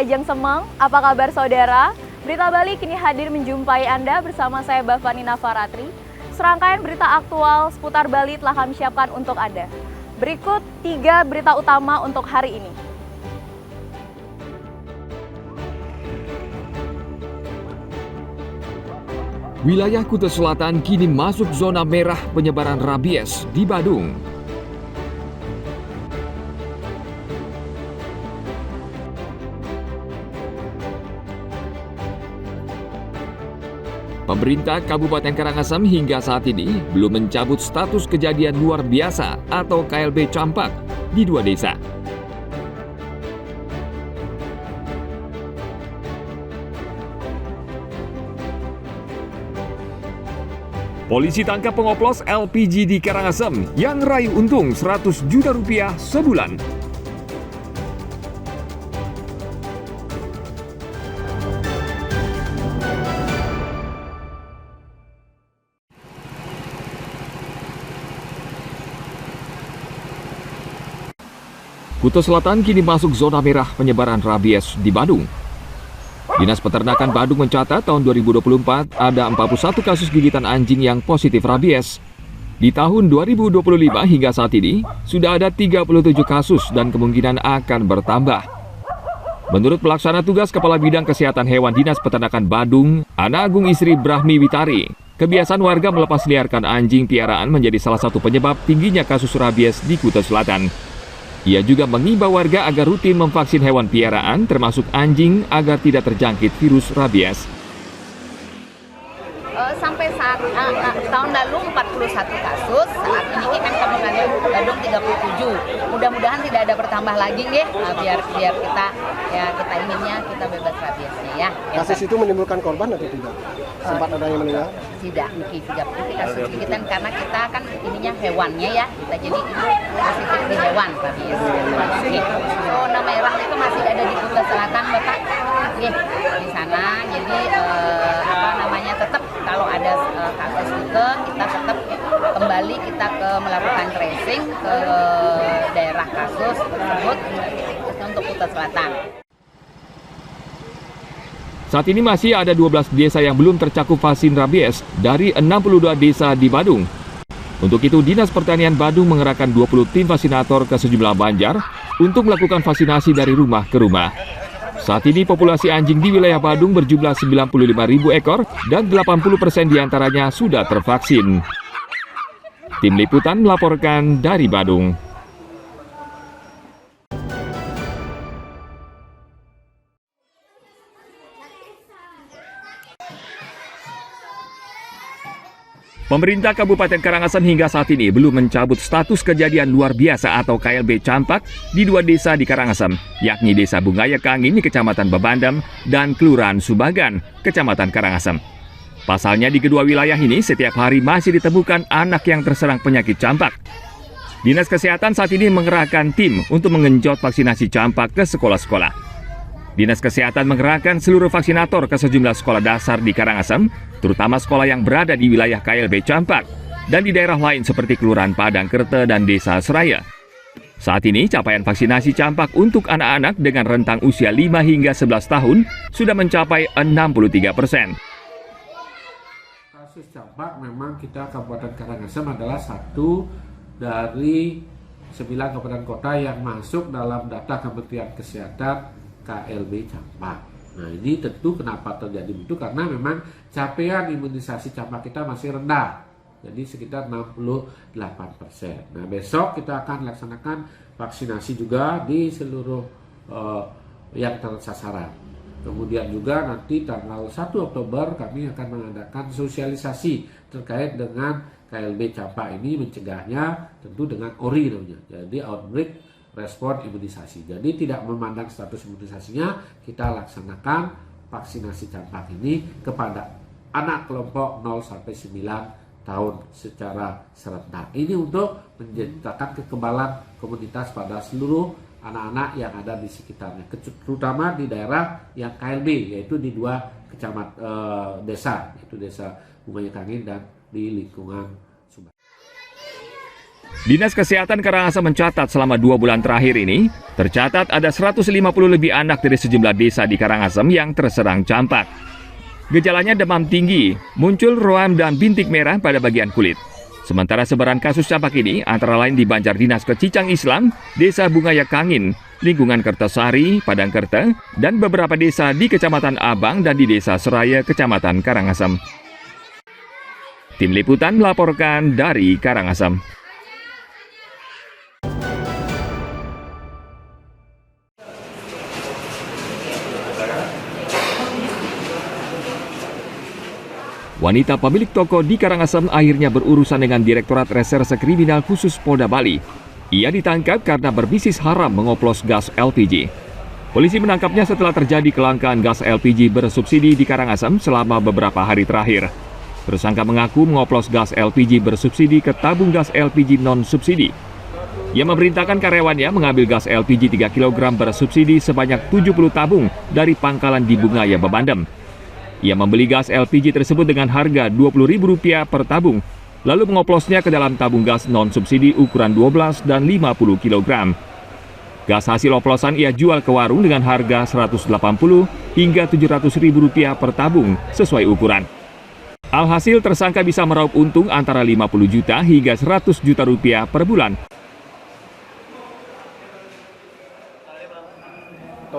Kajang Semeng, apa kabar saudara? Berita Bali kini hadir menjumpai Anda bersama saya Bavani Nafaratri. Serangkaian berita aktual seputar Bali telah kami siapkan untuk Anda. Berikut 3 berita utama untuk hari ini. Wilayah Kuta Selatan kini masuk zona merah penyebaran rabies di Badung. Pemerintah Kabupaten Karangasem hingga saat ini belum mencabut status kejadian luar biasa atau KLB campak di 2 desa. Polisi tangkap pengoplos LPG di Karangasem yang raih untung 100 juta rupiah sebulan. Kuta Selatan kini masuk zona merah penyebaran rabies di Badung. Dinas Peternakan Badung mencatat tahun 2024 ada 41 kasus gigitan anjing yang positif rabies. Di tahun 2025 hingga saat ini, sudah ada 37 kasus dan kemungkinan akan bertambah. Menurut pelaksana tugas Kepala Bidang Kesehatan Hewan Dinas Peternakan Badung, Ana Agung Isri Brahmi Witari, kebiasaan warga melepas liarkan anjing piaraan menjadi salah satu penyebab tingginya kasus rabies di Kuta Selatan. Ia juga mengimbau warga agar rutin memvaksin hewan piaraan termasuk anjing agar tidak terjangkit virus rabies. Sampai tahun lalu 41 kasus, saat ini kan Kabupaten Badung 37. Mudah-mudahan tidak ada bertambah lagi nggih, biar kita inginnya kita bebas rabiesnya ya. Kasus itu menimbulkan korban atau tidak? Sempat ada yang meninggal? Tidak kasus gigitan karena kita kan ininya hewannya ya, kita jadi itu positif di hewan rabies. Zona merah itu masih ada di Kuta Selatan Bapak, di sana. Jadi tetap kalau ada kasus itu kita tetap kembali melakukan tracing ke daerah kasus tersebut untuk Kuta Selatan. Saat ini masih ada 12 desa yang belum tercakup vaksin rabies dari 62 desa di Badung. Untuk itu, Dinas Pertanian Badung mengerahkan 20 tim vaksinator ke sejumlah banjar untuk melakukan vaksinasi dari rumah ke rumah. Saat ini populasi anjing di wilayah Badung berjumlah 95.000 ekor dan 80% diantaranya sudah tervaksin. Tim Liputan melaporkan dari Badung. Pemerintah Kabupaten Karangasem hingga saat ini belum mencabut status kejadian luar biasa atau KLB campak di 2 desa di Karangasem, yakni Desa Bungaya Kangin di Kecamatan Bebandem dan Kelurahan Subagan, Kecamatan Karangasem. Pasalnya di kedua wilayah ini setiap hari masih ditemukan anak yang terserang penyakit campak. Dinas Kesehatan saat ini mengerahkan tim untuk mengenjot vaksinasi campak ke sekolah-sekolah. Dinas Kesehatan mengerahkan seluruh vaksinator ke sejumlah sekolah dasar di Karangasem, terutama sekolah yang berada di wilayah KLB campak, dan di daerah lain seperti Kelurahan Padangkerte dan Desa Seraya. Saat ini capaian vaksinasi campak untuk anak-anak dengan rentang usia 5 hingga 11 tahun sudah mencapai 63%. Kasus campak memang kita Kabupaten Karangasem adalah satu dari 9 kabupaten kota yang masuk dalam data Kementerian Kesehatan KLB campak. Nah, ini tentu kenapa terjadi begitu karena memang capaian imunisasi campak kita masih rendah. Jadi sekitar 68%. Nah, besok kita akan laksanakan vaksinasi juga di seluruh yang tersasaran. Kemudian juga nanti tanggal 1 Oktober kami akan mengadakan sosialisasi terkait dengan KLB campak ini, mencegahnya tentu dengan ORI namanya. Jadi outbreak respon imunisasi. Jadi tidak memandang status imunisasinya, kita laksanakan vaksinasi campak ini kepada anak kelompok 0 sampai 9 tahun secara serentak. Ini untuk menciptakan kekebalan komunitas pada seluruh anak-anak yang ada di sekitarnya, terutama di daerah yang KLB, yaitu di 2 desa, yaitu Desa Bungaya Kangin dan di lingkungan Subagan. Dinas Kesehatan Karangasem mencatat selama 2 bulan terakhir ini, tercatat ada 150 lebih anak dari sejumlah desa di Karangasem yang terserang campak. Gejalanya demam tinggi, muncul ruam dan bintik merah pada bagian kulit. Sementara sebaran kasus campak ini antara lain di Banjar Dinas Kecicang Islam, Desa Bungaya Kangin, lingkungan Kertasari, Padangkerta, dan beberapa desa di Kecamatan Abang dan di Desa Seraya, Kecamatan Karangasem. Tim Liputan melaporkan dari Karangasem. Wanita pemilik toko di Karangasem akhirnya berurusan dengan Direktorat Reserse Kriminal Khusus Polda Bali. Ia ditangkap karena berbisnis haram mengoplos gas LPG. Polisi menangkapnya setelah terjadi kelangkaan gas LPG bersubsidi di Karangasem selama beberapa hari terakhir. Tersangka mengaku mengoplos gas LPG bersubsidi ke tabung gas LPG non-subsidi. Ia memerintahkan karyawannya mengambil gas LPG 3 kg bersubsidi sebanyak 70 tabung dari pangkalan di Bungaya, Babandem. Ia membeli gas LPG tersebut dengan harga Rp20.000 per tabung, lalu mengoplosnya ke dalam tabung gas non-subsidi ukuran 12 dan 50 kg. Gas hasil oplosan ia jual ke warung dengan harga Rp180 hingga Rp700.000 per tabung sesuai ukuran. Alhasil tersangka bisa meraup untung antara 50 juta hingga 100 juta rupiah per bulan.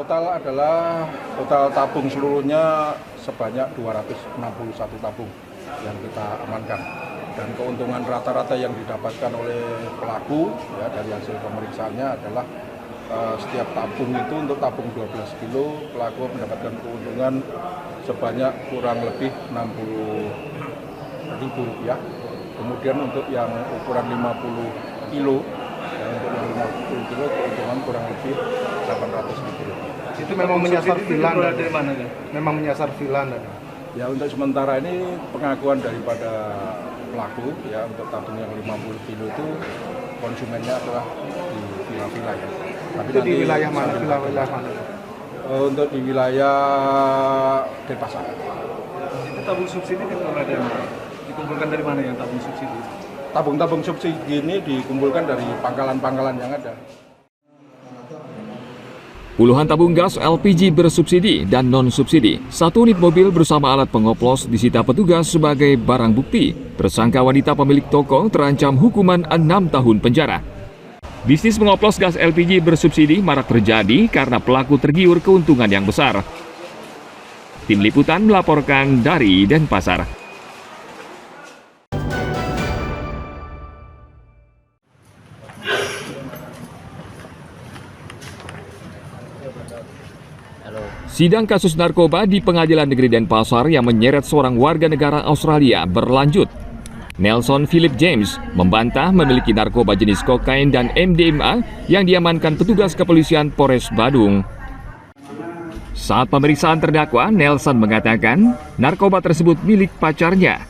Total tabung seluruhnya sebanyak 261 tabung yang kita amankan, dan keuntungan rata-rata yang didapatkan oleh pelaku ya dari hasil pemeriksaannya adalah setiap tabung itu untuk tabung 12 kilo pelaku mendapatkan keuntungan sebanyak kurang lebih Rp60.000. Kemudian untuk yang ukuran 50 kilo untuk yang 50 kilo keuntungan kurang lebih Rp800.000. Itu memang menyasar villa dari mana kan? Memang menyasar villa. Ya, untuk sementara ini pengakuan daripada pelaku ya, untuk tabung yang 50 kilo itu konsumennya adalah di villa-villa ya. Tapi itu di wilayah mana? Wilayah mana? Untuk di wilayah Denpasar. Itu tabung subsidi dikumpulkan dari mana yang tabung subsidi? Tabung-tabung subsidi ini dikumpulkan dari pangkalan-pangkalan yang ada. Puluhan tabung gas LPG bersubsidi dan non-subsidi, 1 unit mobil bersama alat pengoplos disita petugas sebagai barang bukti. Tersangka wanita pemilik toko terancam hukuman 6 tahun penjara. Bisnis mengoplos gas LPG bersubsidi marak terjadi karena pelaku tergiur keuntungan yang besar. Tim Liputan melaporkan dari Denpasar. Sidang kasus narkoba di Pengadilan Negeri Denpasar yang menyeret seorang warga negara Australia berlanjut. Nelson Philip James membantah memiliki narkoba jenis kokain dan MDMA yang diamankan petugas kepolisian Polres Badung. Saat pemeriksaan terdakwa, Nelson mengatakan narkoba tersebut milik pacarnya.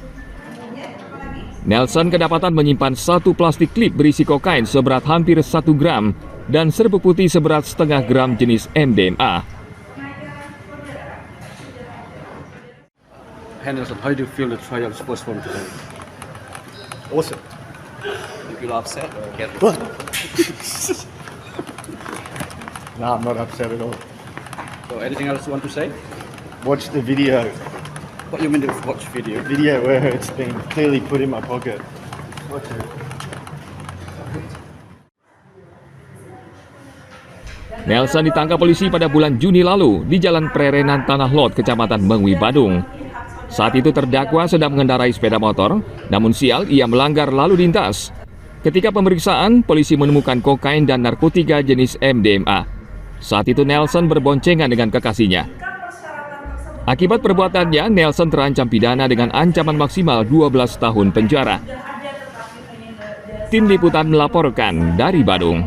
Nelson kedapatan menyimpan 1 plastik klip berisi kokain seberat hampir 1 gram dan serbuk putih seberat setengah gram jenis MDMA. Henderson, how do you feel the trial is postponed today? Awesome. You feel upset? What? No, I'm not upset at all. So anything else you want to say? Watch the video. What you mean to watch video? Video where it's been clearly put in my pocket. Watch it. Nelson ditangkap polisi pada bulan Juni lalu di Jalan Prerenan Tanah Lot, Kecamatan Mengwi, Badung. Saat itu terdakwa sedang mengendarai sepeda motor, namun sial ia melanggar lalu lintas. Ketika pemeriksaan, polisi menemukan kokain dan narkotika jenis MDMA. Saat itu Nelson berboncengan dengan kekasihnya. Akibat perbuatannya, Nelson terancam pidana dengan ancaman maksimal 12 tahun penjara. Tim Liputan melaporkan dari Badung.